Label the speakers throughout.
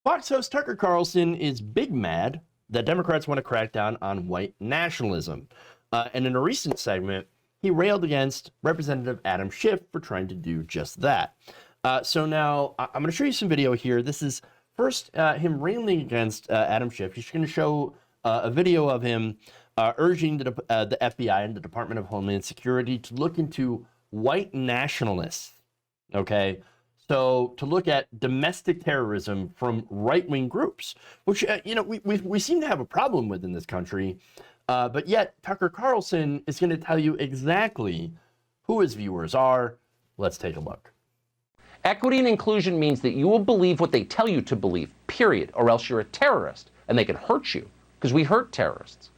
Speaker 1: Fox host Tucker Carlson is big mad that Democrats want to crack down on white nationalism. And in a recent segment, he railed against Representative Adam Schiff for trying to do just that. So now I'm going to show you some video here. This is first him railing against Adam Schiff. He's going to show a video of him urging the FBI and the Department of Homeland Security to look into white nationalists. Okay. So to look at domestic terrorism from right-wing groups, which, we seem to have a problem with in this country. But yet Tucker Carlson is going to tell you exactly who his viewers are. Let's take a look.
Speaker 2: Equity and inclusion means that you will believe what they tell you to believe, period, or else you're a terrorist, and they can hurt you, because we hurt terrorists.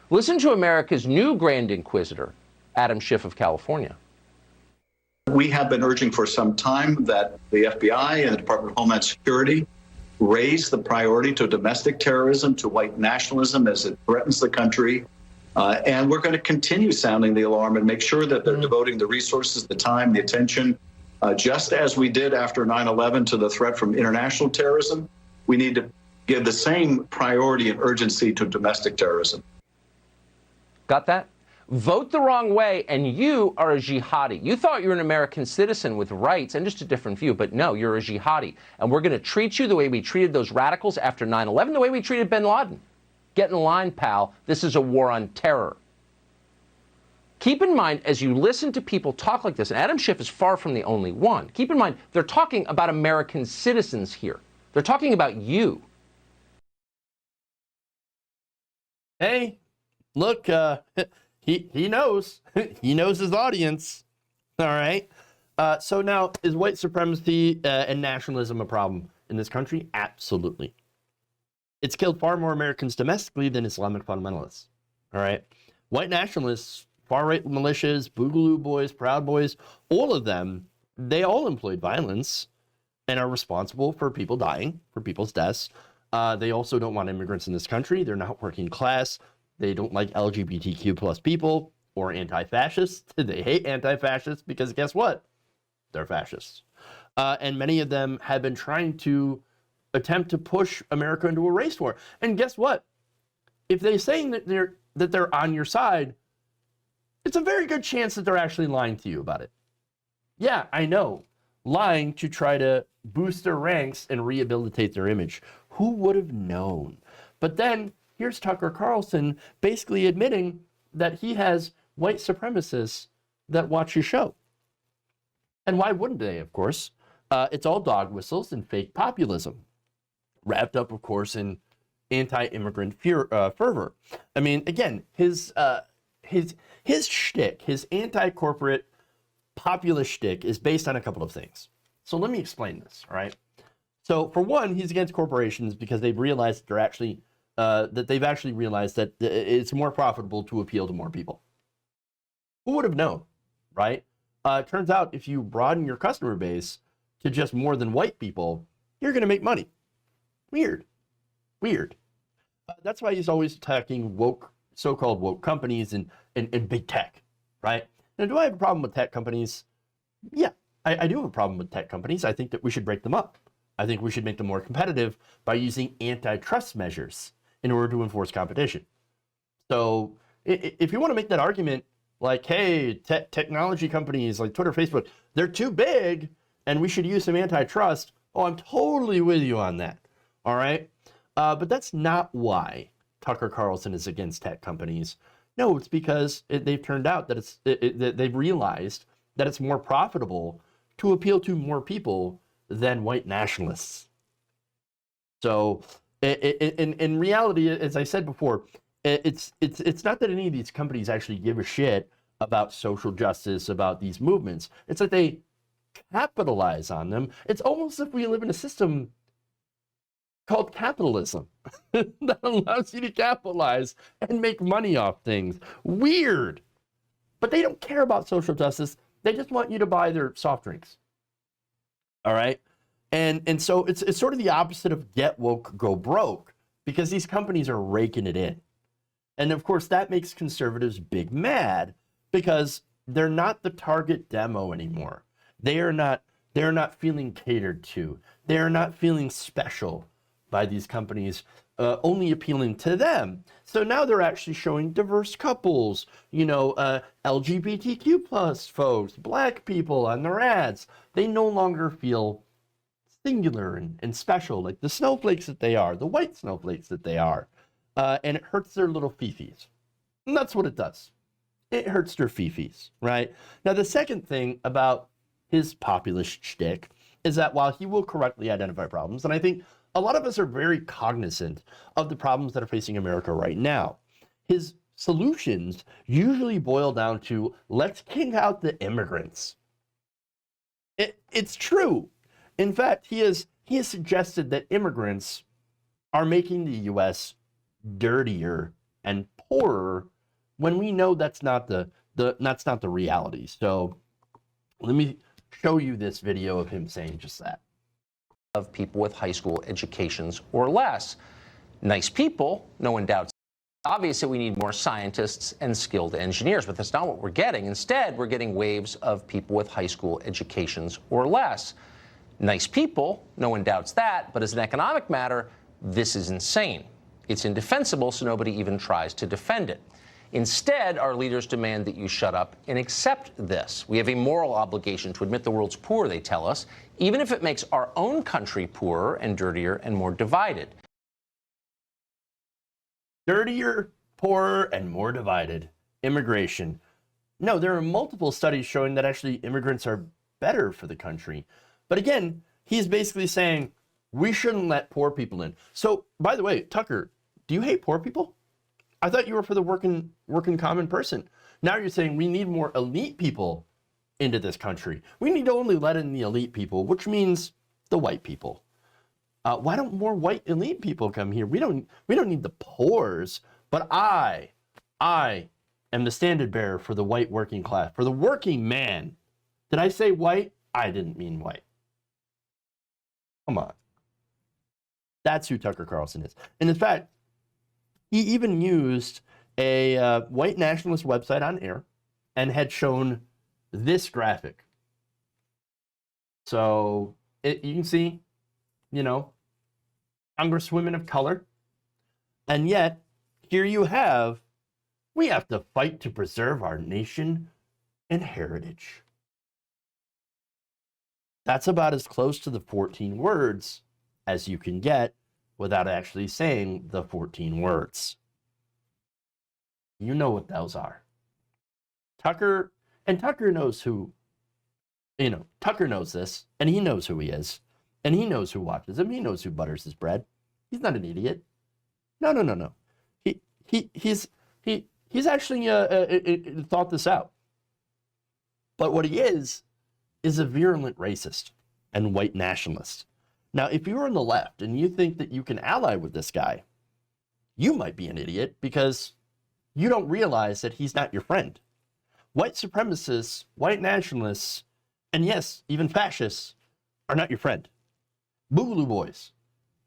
Speaker 2: Listen to America's new Grand Inquisitor, Adam Schiff of California.
Speaker 3: We have been urging for some time that the FBI and the Department of Homeland Security raise the priority to domestic terrorism, to white nationalism as it threatens the country. And we're going to continue sounding the alarm and make sure that they're devoting the resources, the time, the attention, just as we did after 9/11 to the threat from international terrorism. We need to give the same priority and urgency to domestic terrorism.
Speaker 2: Got that? Vote the wrong way, and you are a jihadi. You thought you were an American citizen with rights and just a different view, but no, you're a jihadi. And we're going to treat you the way we treated those radicals after 9/11, the way we treated bin Laden. Get in line, pal. This is a war on terror. Keep in mind, as you listen to people talk like this, and Adam Schiff is far from the only one, keep in mind, they're talking about American citizens here. They're talking about you.
Speaker 1: Hey, look, he knows. He knows his audience. All right. So now, is white supremacy and nationalism a problem in this country? Absolutely. It's killed far more Americans domestically than Islamic fundamentalists. All right. White nationalists, far-right militias, Boogaloo Boys, Proud Boys, all of them, they all employed violence and are responsible for people dying, for people's deaths. They also don't want immigrants in this country. They're not working class. They don't like LGBTQ plus people or anti-fascists. They hate anti-fascists because guess what? They're fascists. And many of them have been trying to attempt to push America into a race war. And guess what? If they're saying that they're on your side, it's a very good chance that they're actually lying to you about it. Yeah, I know. Lying to try to boost their ranks and rehabilitate their image. Who would have known? But then here's Tucker Carlson basically admitting that he has white supremacists that watch his show. And why wouldn't they, of course? It's all dog whistles and fake populism, wrapped up, of course, in anti-immigrant fervor. I mean, again, his shtick, his anti-corporate populist shtick is based on a couple of things. So let me explain this, all right? So for one, he's against corporations because they've realized they've actually realized that it's more profitable to appeal to more people. Who would have known, right? It turns out if you broaden your customer base to just more than white people, you're going to make money. Weird. That's why he's always attacking woke, so-called woke companies and big tech, right? Now, do I have a problem with tech companies? Yeah, I do have a problem with tech companies. I think that we should break them up. I think we should make them more competitive by using antitrust measures in order to enforce competition. So if you want to make that argument, like, hey, technology companies like Twitter, Facebook, they're too big and we should use some antitrust. Oh, I'm totally with you on that. All right. But that's not why Tucker Carlson is against tech companies. No, it's because they've turned out that they've realized that it's more profitable to appeal to more people than white nationalists. So in reality, as I said before, it's not that any of these companies actually give a shit about social justice, about these movements. It's that they capitalize on them. It's almost as if we live in a system called capitalism that allows you to capitalize and make money off things. Weird. But they don't care about social justice. They just want you to buy their soft drinks. All right? And so it's sort of the opposite of get woke, go broke, because these companies are raking it in. And of course, that makes conservatives big mad because they're not the target demo anymore. They are not They're not feeling catered to. They're not feeling special by these companies only appealing to them. So now they're actually showing diverse couples, you know, LGBTQ plus folks, black people on their ads. They no longer feel singular and special like the snowflakes that they are, the white snowflakes that they are. And it hurts their little fifis. And that's what it does. It hurts their fifis, right? Now, the second thing about his populist shtick is that while he will correctly identify problems, and I think a lot of us are very cognizant of the problems that are facing America right now, his solutions usually boil down to, let's kick out the immigrants. It's true. In fact, he has suggested that immigrants are making the U.S. dirtier and poorer when we know that's not the reality. So let me show you this video of him saying just that.
Speaker 2: Of people with high school educations or less. Nice people, no one doubts. Obviously, we need more scientists and skilled engineers, but that's not what we're getting. Instead, we're getting waves of people with high school educations or less. Nice people, no one doubts that, but as an economic matter, this is insane. It's indefensible, so nobody even tries to defend it. Instead, our leaders demand that you shut up and accept this. We have a moral obligation to admit the world's poor, they tell us, even if it makes our own country poorer and dirtier and more divided.
Speaker 1: Dirtier, poorer, and more divided. Immigration. No, there are multiple studies showing that actually immigrants are better for the country. But again, he's basically saying we shouldn't let poor people in. So, by the way, Tucker, do you hate poor people? I thought you were for the working common person. Now you're saying we need more elite people into this country. We need to only let in the elite people, which means the white people. Why don't more white elite people come here? We don't need the poors, but I am the standard bearer for the white working class, for the working man. Did I say white? I didn't mean white. Come on. That's who Tucker Carlson is. And in fact, he even used a white nationalist website on air and had shown this graphic. So you can see, you know, congresswomen of color. And yet, here you have, we have to fight to preserve our nation and heritage. That's about as close to the 14 words as you can get without actually saying the 14 words. You know what those are. Tucker knows who, you know, Tucker knows this, and he knows who he is, and he knows who watches him, he knows who butters his bread. He's not an idiot. No. He's actually thought this out. But what he is a virulent racist and white nationalist. Now, if you're on the left and you think that you can ally with this guy, you might be an idiot because you don't realize that he's not your friend. White supremacists, white nationalists, and yes, even fascists are not your friend. Boogaloo boys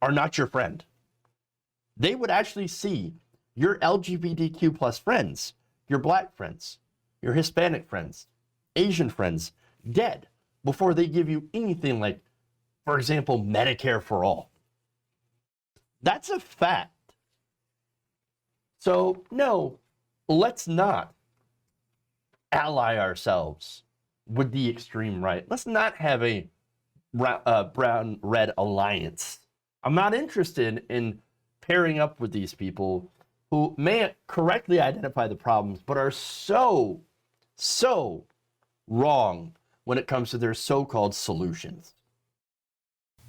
Speaker 1: are not your friend. They would actually see your LGBTQ plus friends, your black friends, your Hispanic friends, Asian friends dead before they give you anything like, for example, Medicare for all. That's a fact. So no, let's not ally ourselves with the extreme right. Let's not have a brown-red alliance. I'm not interested in pairing up with these people who may correctly identify the problems, but are so wrong when it comes to their so-called solutions.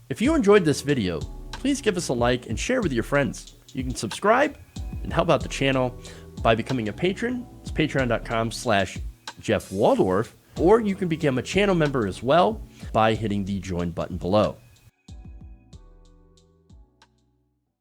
Speaker 1: If you enjoyed this video, please give us a like and share with your friends. You can subscribe and help out the channel by becoming a patron. It's patreon.com/Jeff Waldorf, or you can become a channel member as well by hitting the join button below.